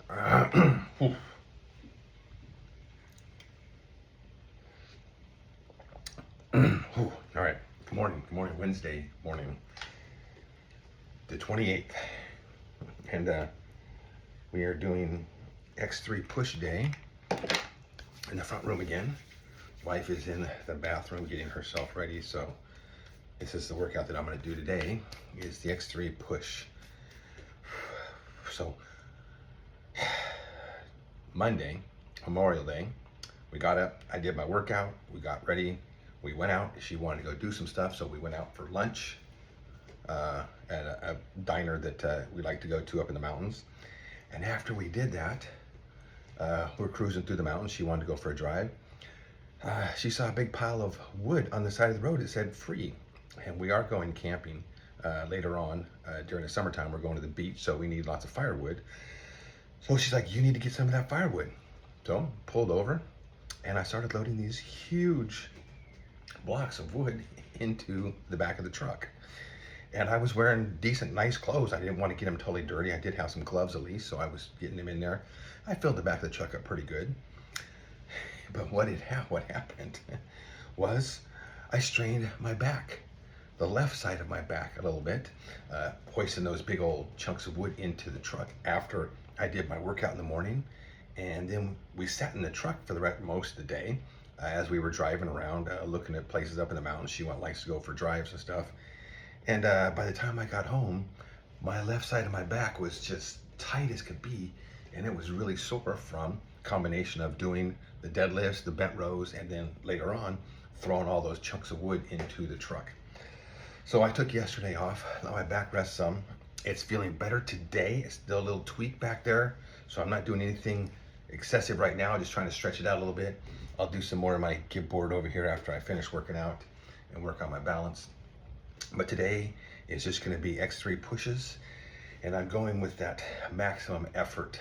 Whew. Whew. All right. Good morning. Good morning. Wednesday morning, the 28th. And we are doing X3 push day in the front room again. Wife is in the bathroom getting herself ready. So this is the workout that I'm going to do today is the X3 push. So Monday, Memorial Day, we got up, I did my workout, we got ready, we went out. She wanted to go do some stuff, so we went out for lunch at a diner that we like to go to up in the mountains. And after we did that, we're cruising through the mountains. She wanted to go for a drive. She saw a big pile of wood on the side of the road. It said free. And we are going camping later on. During the summertime, we're going to the beach, so we need lots of firewood. So she's like, you need to get some of that firewood. So pulled over and I started loading these huge blocks of wood into the back of the truck. And I was wearing decent, nice clothes. I didn't want to get them totally dirty. I did have some gloves at least, so I was getting them in there. I filled the back of the truck up pretty good. But what happened was I strained my back, the left side of my back a little bit, hoisting those big old chunks of wood into the truck after I did my workout in the morning. And then we sat in the truck for the most of the day as we were driving around, looking at places up in the mountains. She likes to go for drives and stuff. And by the time I got home, my left side of my back was just tight as could be. And it was really sore from combination of doing the deadlifts, the bent rows, and then later on, throwing all those chunks of wood into the truck. So I took yesterday off, let my back rest some. It's feeling better today. It's still a little tweak back there. So I'm not doing anything excessive right now, just trying to stretch it out a little bit. I'll do some more of my give board over here after I finish working out and work on my balance. But today is just gonna be X3 pushes, and I'm going with that maximum effort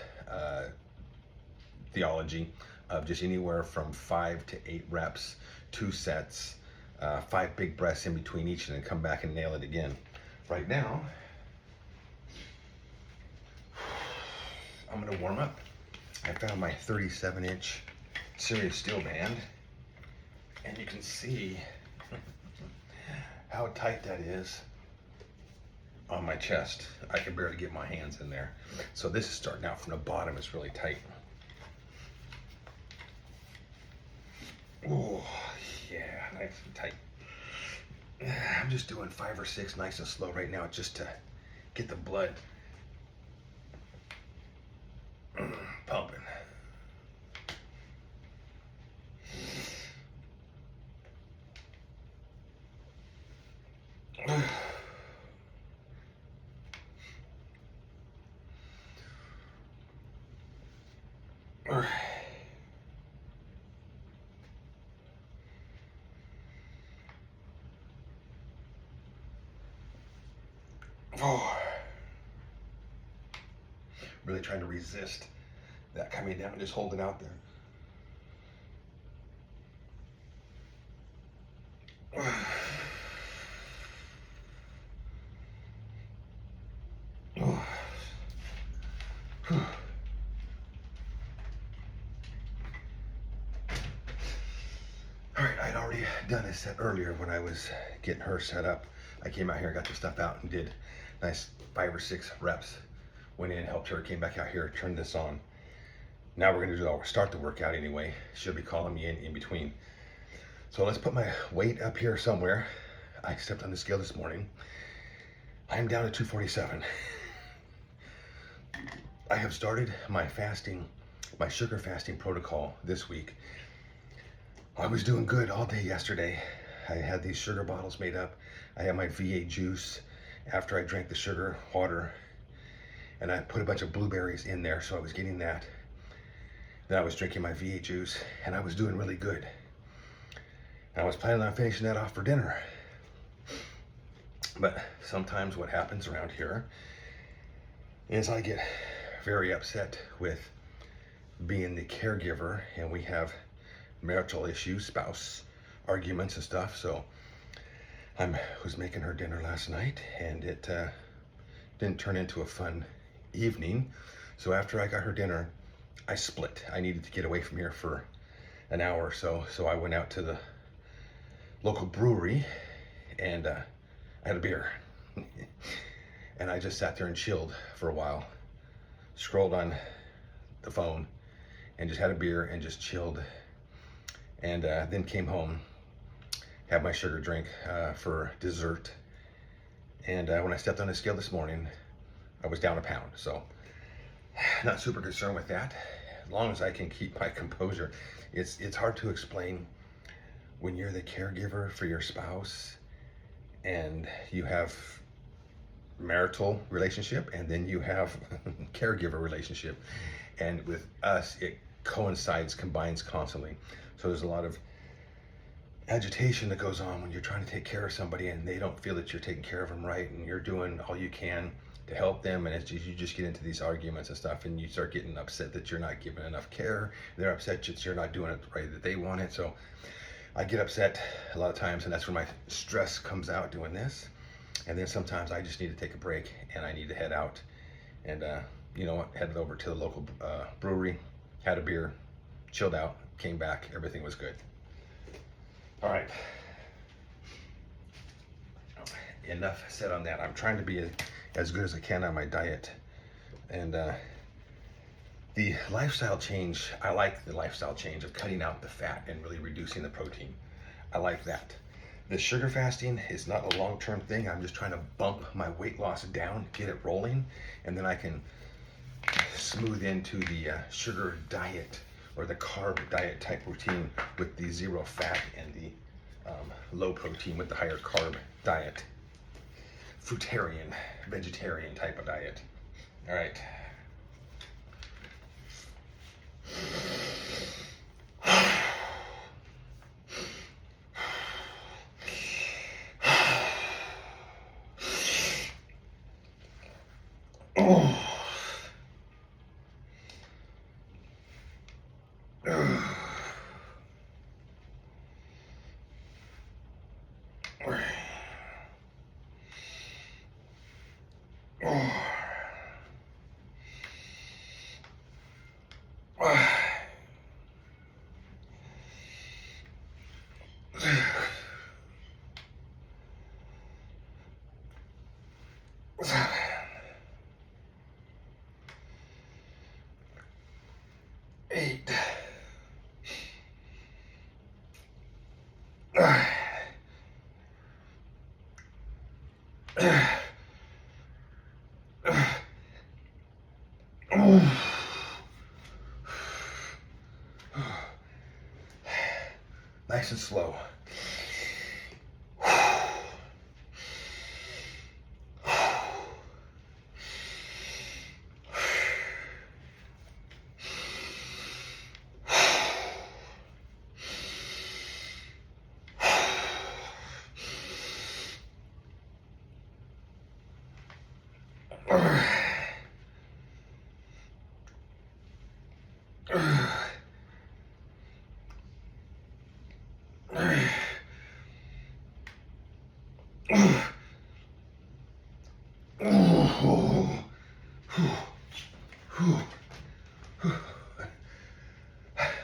theology of just anywhere from 5 to 8 reps, 2 sets, 5 big breaths in between each, and then come back and nail it again. Right now, I'm gonna warm up. I found my 37-inch serious steel band, and you can see how tight that is on my chest. I can barely get my hands in there. So this is starting out from the bottom. It's really tight. Oh, yeah, nice and tight. I'm just doing 5 or 6 nice and slow right now just to get the blood pumping. Oh, really trying to resist that coming down, just hold it out there. All right, I'd already done a set earlier when I was getting her set up. I came out here, got the stuff out, and did nice 5 or 6 reps. Went in, helped her, came back out here, turned this on. Now we're gonna start the workout anyway. She'll be calling me in between. So let's put my weight up here somewhere. I stepped on the scale this morning. I'm down to 247. I have started my fasting, my sugar fasting protocol this week. I was doing good all day yesterday. I had these sugar bottles made up. I had my V8 juice after I drank the sugar water, and I put a bunch of blueberries in there, so I was getting that. Then I was drinking my V8 juice, and I was doing really good. And I was planning on finishing that off for dinner. But sometimes what happens around here is I get very upset with being the caregiver, and we have marital issues, spouse arguments and stuff. So I was making her dinner last night, and it didn't turn into a fun evening. So after I got her dinner, I split. I needed to get away from here for an hour or so. So I went out to the local brewery and I had a beer. And I just sat there and chilled for a while, scrolled on the phone and just had a beer and just chilled. And then came home, had my sugar drink for dessert. And when I stepped on the scale this morning, I was down a pound. So not super concerned with that. As long as I can keep my composure. It's hard to explain when you're the caregiver for your spouse and you have marital relationship and then you have caregiver relationship. And with us, it combines constantly. So there's a lot of agitation that goes on when you're trying to take care of somebody and they don't feel that you're taking care of them right and you're doing all you can to help them, and you just get into these arguments and stuff and you start getting upset that you're not giving enough care. They're upset that you're not doing it the way that they want it. So I get upset a lot of times, and that's when my stress comes out doing this. And then sometimes I just need to take a break and I need to head out and you know what, headed over to the local brewery, had a beer, chilled out, came back, everything was good. All right, enough said on that. I'm trying to be as good as I can on my diet. And the lifestyle change, I like the lifestyle change of cutting out the fat and really reducing the protein. I like that. The sugar fasting is not a long-term thing. I'm just trying to bump my weight loss down, get it rolling, and then I can smooth into the sugar diet or the carb diet type routine with the zero fat and the low protein with the higher carb diet. Fruitarian, vegetarian type of diet. All right. Eight. Nice and slow.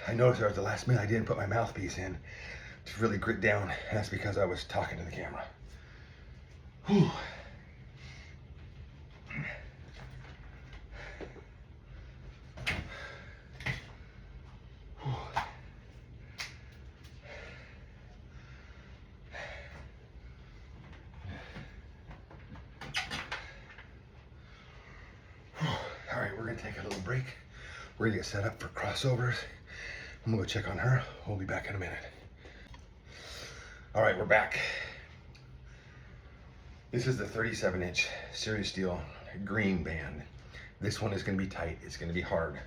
I noticed there at the last minute I didn't put my mouthpiece in to really grit down, and that's because I was talking to the camera. Whew. All right, we're gonna take a little break. We're gonna get set up for crossovers. I'm gonna go check on her. We'll be back in a minute. All right, we're back. This is the 37-inch Serious Steel green band. This one is gonna be tight. It's gonna be hard.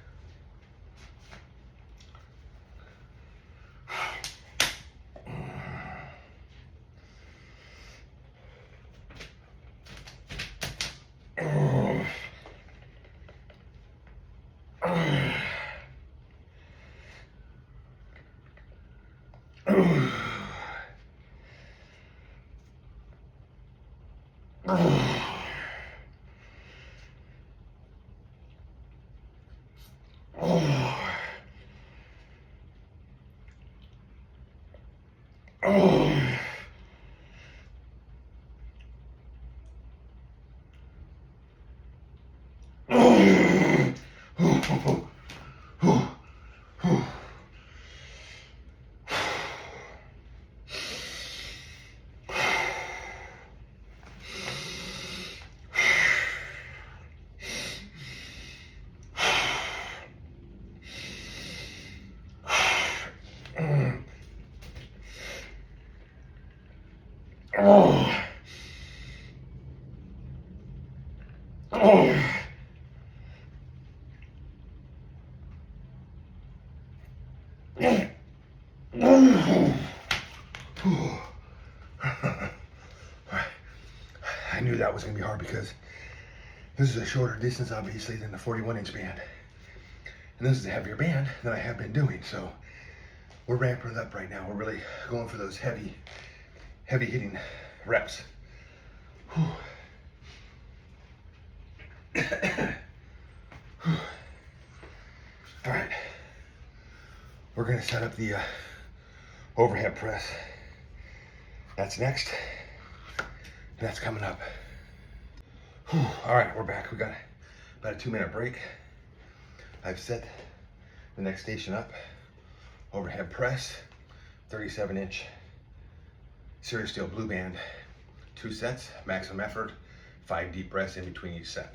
Oh. Oh. I knew that was going to be hard because this is a shorter distance, obviously, than the 41-inch band. And this is a heavier band than I have been doing. So we're ramping it up right now. We're really going for those heavy hitting reps. All right. We're going to set up the overhead press. That's next. That's coming up. All right, we're back. We got about a 2-minute break. I've set the next station up. Overhead press, 37-inch Serious Steel Blue Band. 2 sets, maximum effort, 5 deep breaths in between each set.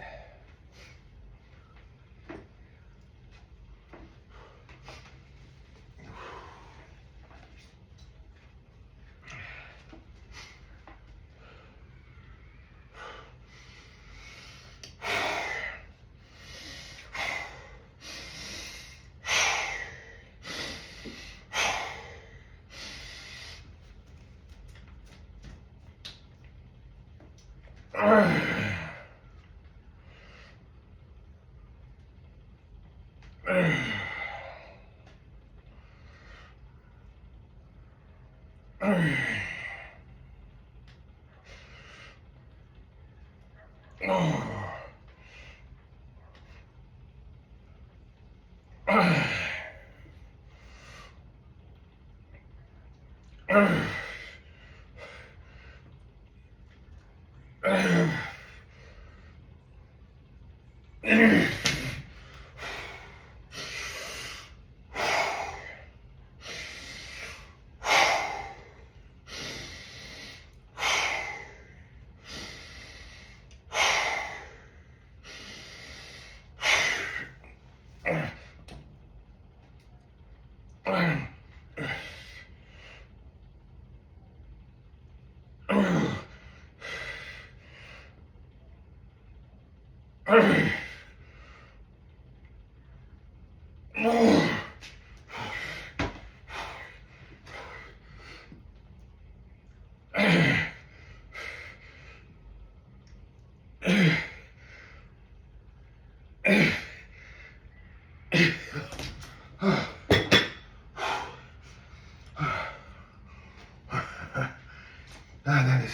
That is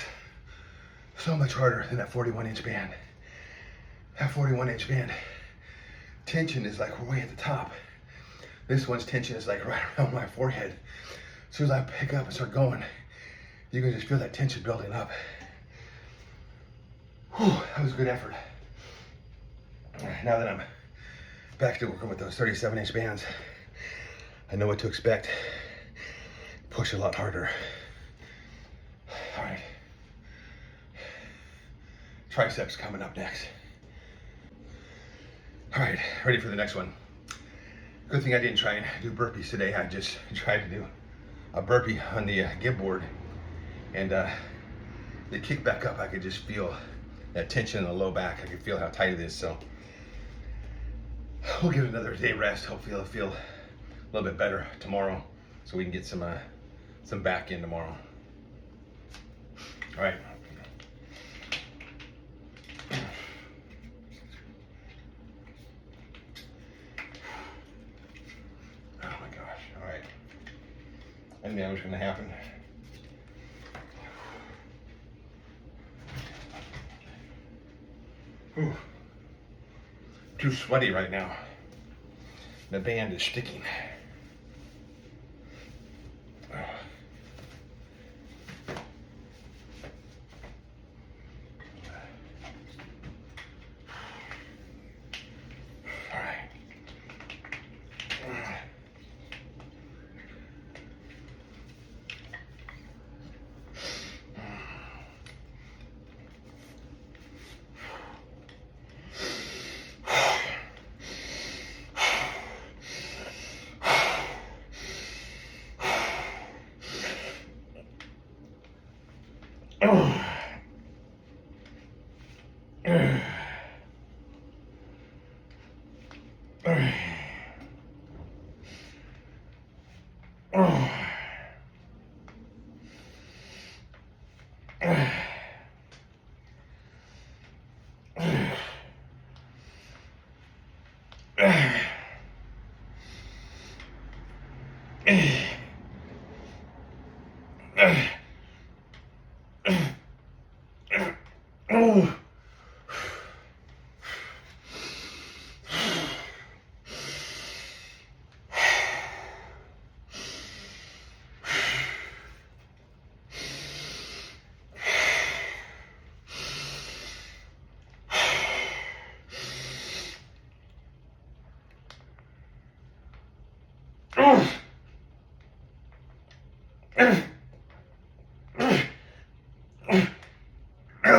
so much harder than that 41-inch band. That 41-inch band, tension is like way at the top. This one's tension is like right around my forehead. As soon as I pick up and start going, you can just feel that tension building up. Whew, that was a good effort. Now that I'm back to working with those 37-inch bands, I know what to expect. Push a lot harder. All right. Triceps coming up next. All right, ready for the next one. Good thing I didn't try and do burpees today. I just tried to do a burpee on the gib board, and the kick back up, I could just feel that tension in the low back. I could feel how tight it is. So we'll give it another day rest. Hopefully it'll feel a little bit better tomorrow, so we can get some back in tomorrow. All right. Oh my gosh, all right. I knew that was gonna happen. Whew. Too sweaty right now. The band is sticking.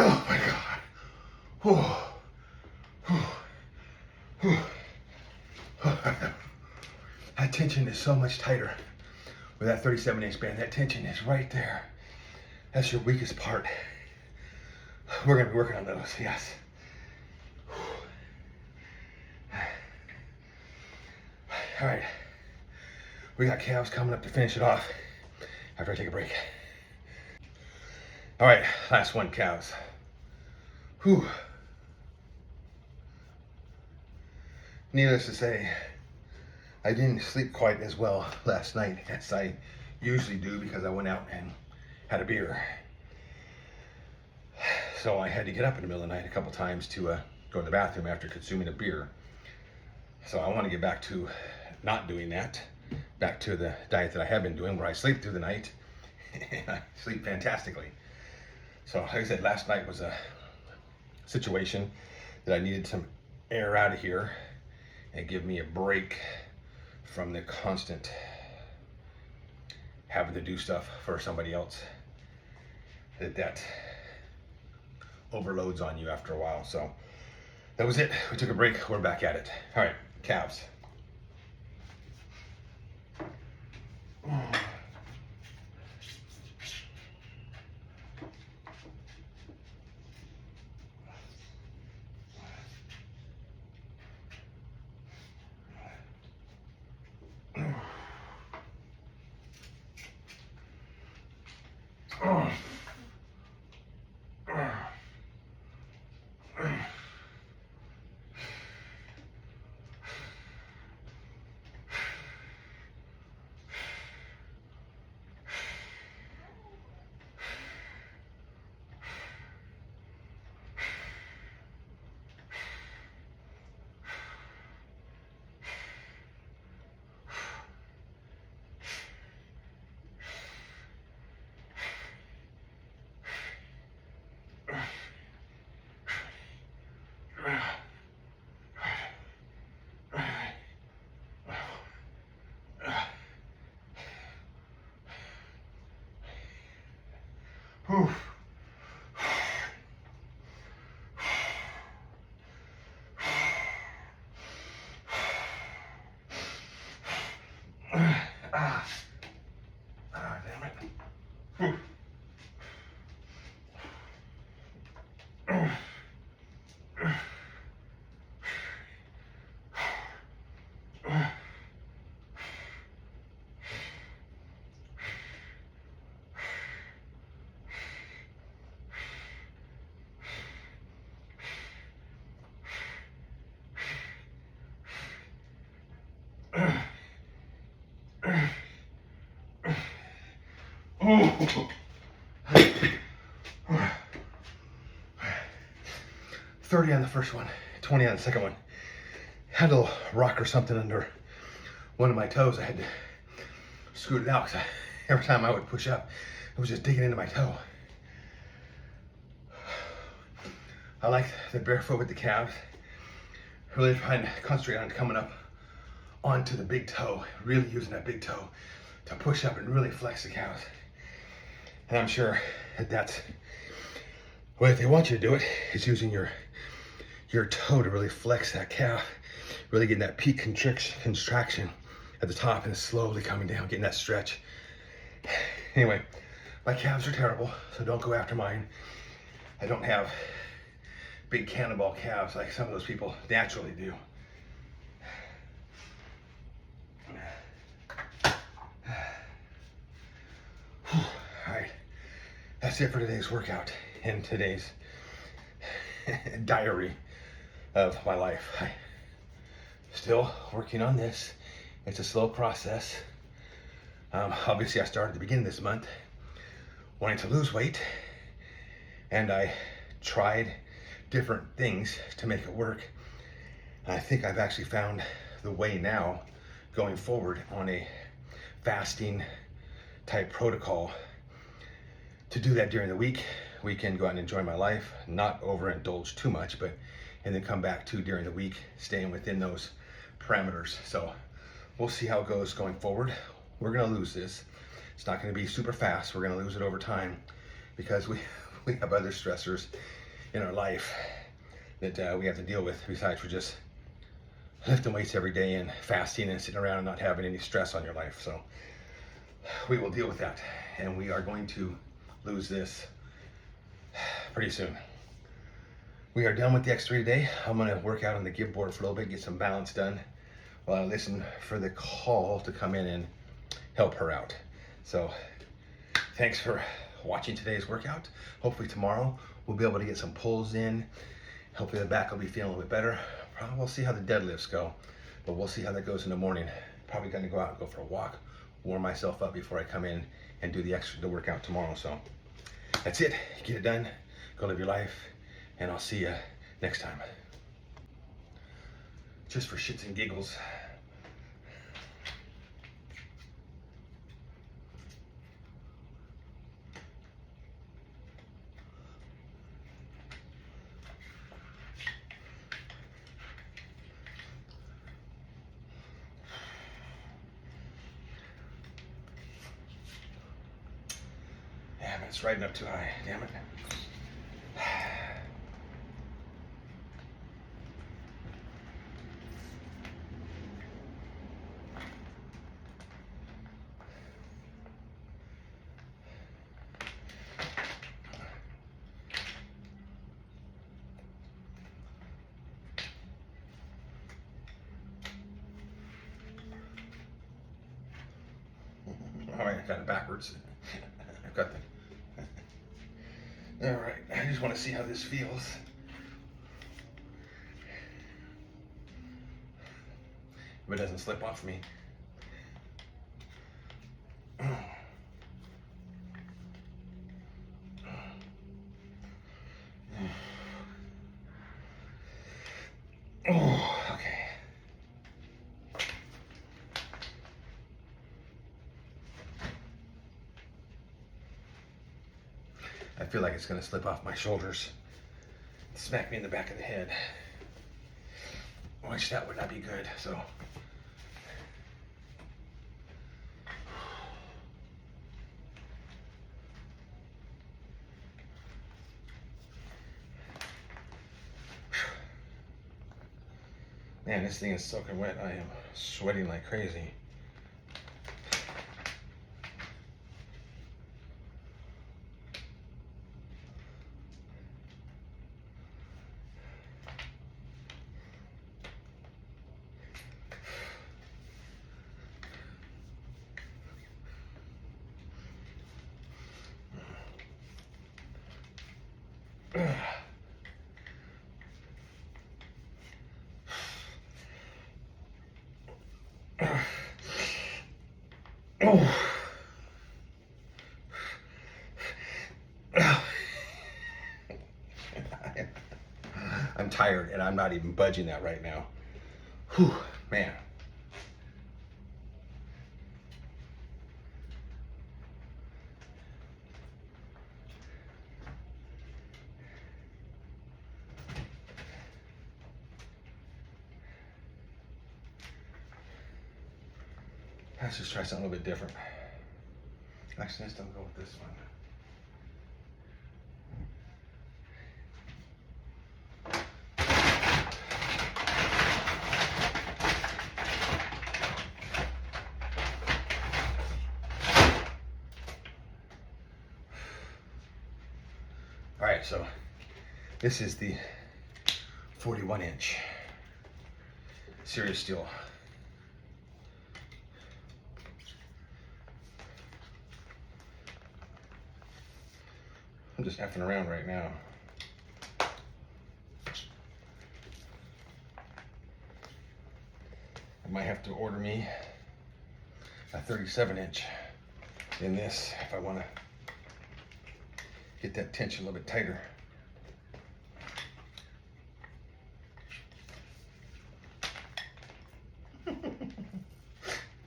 Oh my God. That tension is so much tighter with that 37-inch band. That tension is right there. That's your weakest part. We're gonna be working on those, yes. All right, we got calves coming up to finish it off after I take a break. All right, last one, calves. Whew. Needless to say, I didn't sleep quite as well last night as I usually do because I went out and had a beer. So I had to get up in the middle of the night a couple times to go to the bathroom after consuming a beer. So I want to get back to not doing that, back to the diet that I have been doing where I sleep through the night and I sleep fantastically. So like I said, last night was a situation that I needed some air out of here and give me a break from the constant having to do stuff for somebody else that overloads on you after a while. So that was it. We took a break. We're back at it. All right, calves. Whew. Damn it. Whew. Oh. 30 on the first one, 20 on the second one. Had a little rock or something under one of my toes, I had to scoot it out because every time I would push up, it was just digging into my toe. I like the barefoot with the calves. Really trying to concentrate on coming up onto the big toe, really using that big toe to push up and really flex the calves. And I'm sure that that's what they want you to do it, is using your toe to really flex that calf, really getting that peak contraction at the top and slowly coming down, getting that stretch. Anyway, my calves are terrible, so don't go after mine. I don't have big cannonball calves like some of those people naturally do. All right, that's it for today's workout and today's diary of my life. I'm still working on this. It's a slow process. Obviously, I started at the beginning of this month wanting to lose weight, and I tried different things to make it work. And I think I've actually found the way now going forward on a fasting type protocol to do that during the week. We can go out and enjoy my life, not overindulge too much, and then come back to during the week, staying within those parameters. So we'll see how it goes going forward. We're gonna lose this. It's not gonna be super fast. We're gonna lose it over time because we have other stressors in our life that we have to deal with besides for just lifting weights every day and fasting and sitting around and not having any stress on your life. So we will deal with that, and we are going to lose this pretty soon. We are done with the X3 today. I'm gonna work out on the give board for a little bit, get some balance done while I listen for the call to come in and help her out. So thanks for watching today's workout. Hopefully tomorrow we'll be able to get some pulls in. Hopefully the back will be feeling a little bit better. Probably we'll see how the deadlifts go, but we'll see how that goes in the morning. Probably gonna go out and go for a walk, warm myself up before I come in and do the workout tomorrow. So that's it. Get it done. Go live your life, and I'll see you next time. Just for shits and giggles. Damn it, it's riding up too high. Damn it. All right, I got it backwards. I've got the. All right, I just want to see how this feels. If it doesn't slip off me. Oh, okay. I feel like it's gonna slip off my shoulders, smack me in the back of the head, which that would not be good. So man, this thing is soaking wet. I am sweating like crazy. Oh. I'm tired and I'm not even budging that right now. Whew, man. Let's just try something a little bit different. Actually, let's don't go with this one. All right, so this is the 41-inch serious steel. I'm just effing around right now. I might have to order me a 37-inch in this if I want to get that tension a little bit tighter.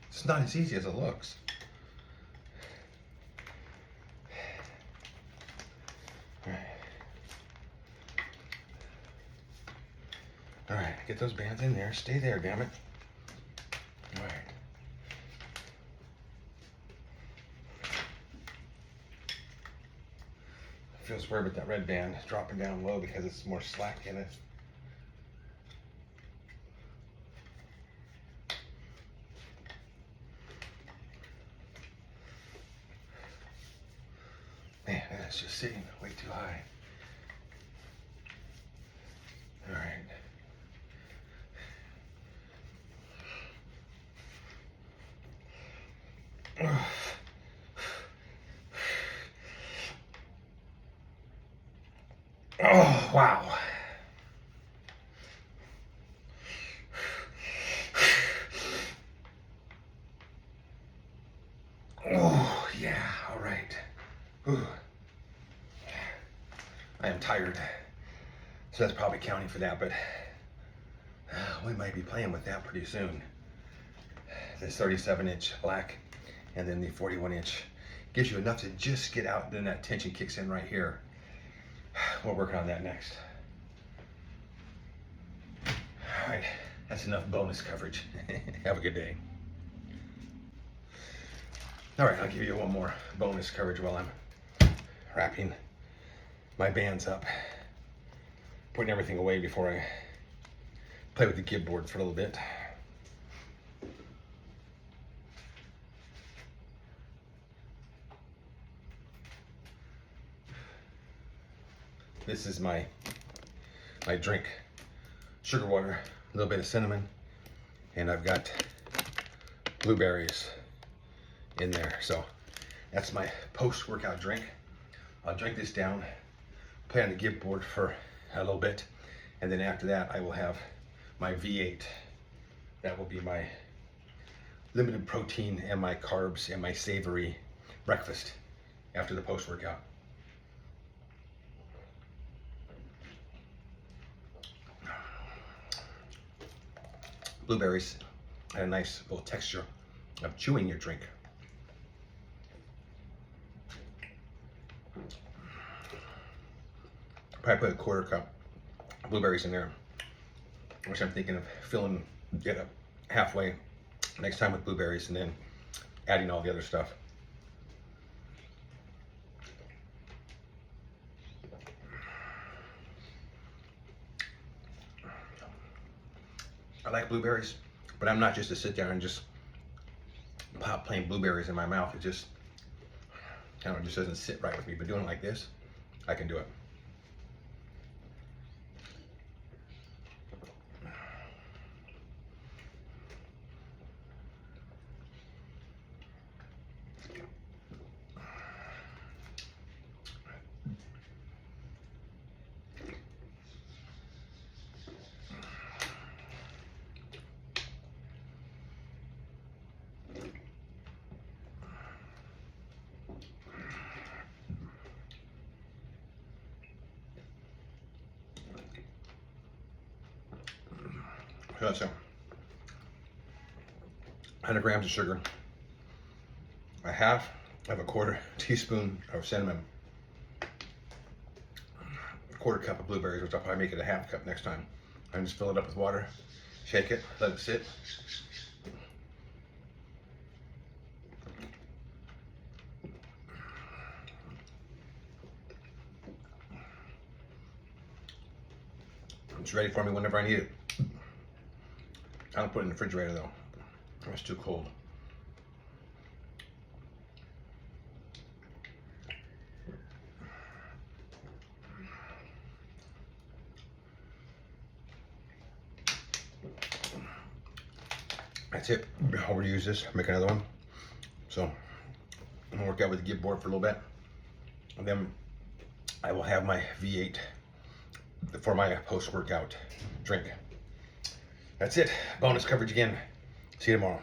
It's not as easy as it looks. All right, get those bands in there. Stay there, damn it. All right. I feel sorry about that red band dropping down low because it's more slack in it. Man, that's just sitting way too high. All right. Oh, wow. Oh, yeah, all right. Whew. I am tired, so that's probably counting for that, but we might be playing with that pretty soon. This 37-inch black and then the 41-inch gives you enough to just get out, then that tension kicks in right here. We're working on that next. All right, that's enough bonus coverage. Have a good day. All right, I'll give you one more bonus coverage while I'm wrapping my bands up, putting everything away before I play with the gib board for a little bit. This is my drink. Sugar water, a little bit of cinnamon, and I've got blueberries in there. So that's my post-workout drink. I'll drink this down, play on the gib board for a little bit, and then after that I will have my V8. That will be my limited protein and my carbs and my savory breakfast after the post-workout. Blueberries and a nice little texture of chewing your drink. Probably put a quarter cup of blueberries in there, which I'm thinking of filling it up halfway next time with blueberries and then adding all the other stuff. I like blueberries, but I'm not just to sit there and just pop plain blueberries in my mouth. It just, I don't know, it just doesn't sit right with me. But doing it like this, I can do it. So that's 100 grams of sugar, a half of a quarter teaspoon of cinnamon, a quarter cup of blueberries, which I'll probably make it a half cup next time. And just fill it up with water, shake it, let it sit. It's ready for me whenever I need it. I don't put it in the refrigerator though. It's too cold. That's it. I'll reuse this, make another one. So I'm gonna work out with the give board for a little bit. And then I will have my V8 for my post-workout drink. That's it. Bonus coverage again. See you tomorrow.